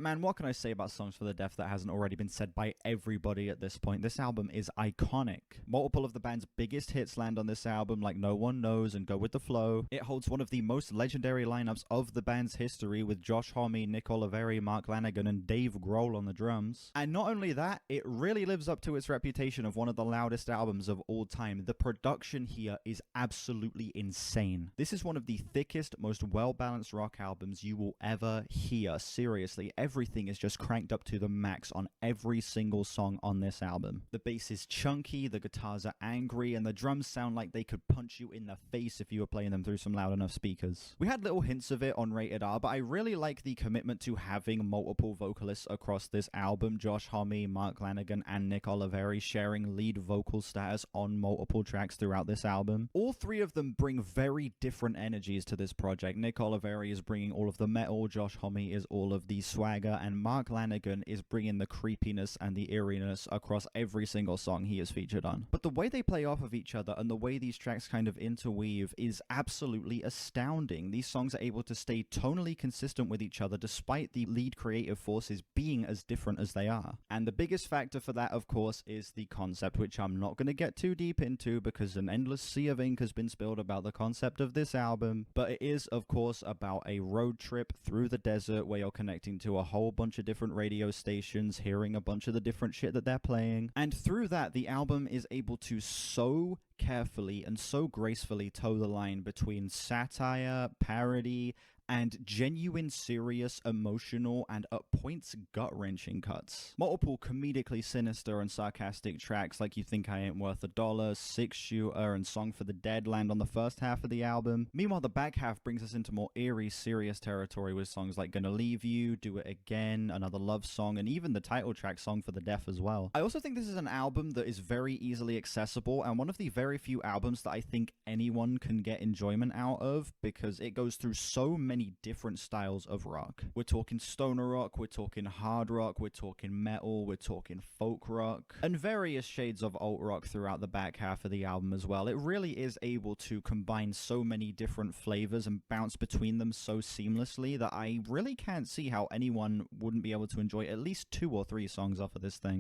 Man, what can I say about Songs for the Deaf that hasn't already been said by everybody at this point? This album is iconic. Multiple of the band's biggest hits land on this album, like No One Knows and Go With The Flow. It holds one of the most legendary lineups of the band's history, with Josh Homme, Nick Oliveri, Mark Lanegan, and Dave Grohl on the drums. And not only that, it really lives up to its reputation of one of the loudest albums of all time. The production here is absolutely insane. This is one of the thickest, most well-balanced rock albums you will ever hear. Seriously, everything is just cranked up to the max on every single song on this album. The bass is chunky, the guitars are angry, and the drums sound like they could punch you in the face if you were playing them through some loud enough speakers. We had little hints of it on Rated R, but I really like the commitment to having multiple vocalists across this album. Josh Homme, Mark Lanegan, and Nick Oliveri sharing lead vocal status on multiple tracks throughout this album. All three of them bring very different energies to this project. Nick Oliveri is bringing all of the metal, Josh Homme is all of the swagger, and Mark Lanegan is bringing the creepiness and the eeriness across every single song he is featured on. But the way they play off of each other and the way these tracks kind of interweave is absolutely astounding. These songs are able to stay tonally consistent with each other despite the lead creative forces being as different as they are. And the biggest factor for that, of course, is the concept, which I'm not going to get too deep into because an endless sea of ink has been spilled about the concept of this album. But it is, of course, about a road trip through the desert where you're connecting to a whole bunch of different radio stations, hearing a bunch of the different shit that they're playing. And through that, the album is able to so carefully and so gracefully toe the line between satire, parody, and genuine, serious, emotional, and at points gut-wrenching cuts. Multiple comedically sinister and sarcastic tracks like You Think I Ain't Worth a Dollar, Six Shooter, and Song for the Dead land on the first half of the album. Meanwhile, the back half brings us into more eerie, serious territory with songs like Gonna Leave You, Do It Again, Another Love Song, and even the title track, Song for the Deaf, as well. I also think this is an album that is very easily accessible, and one of the very few albums that I think anyone can get enjoyment out of, because it goes through so many different styles of rock. We're talking stoner rock, we're talking hard rock, we're talking metal, we're talking folk rock, and various shades of alt rock throughout the back half of the album as well. It really is able to combine so many different flavors and bounce between them so seamlessly that I really can't see how anyone wouldn't be able to enjoy at least 2 or 3 songs off of this thing.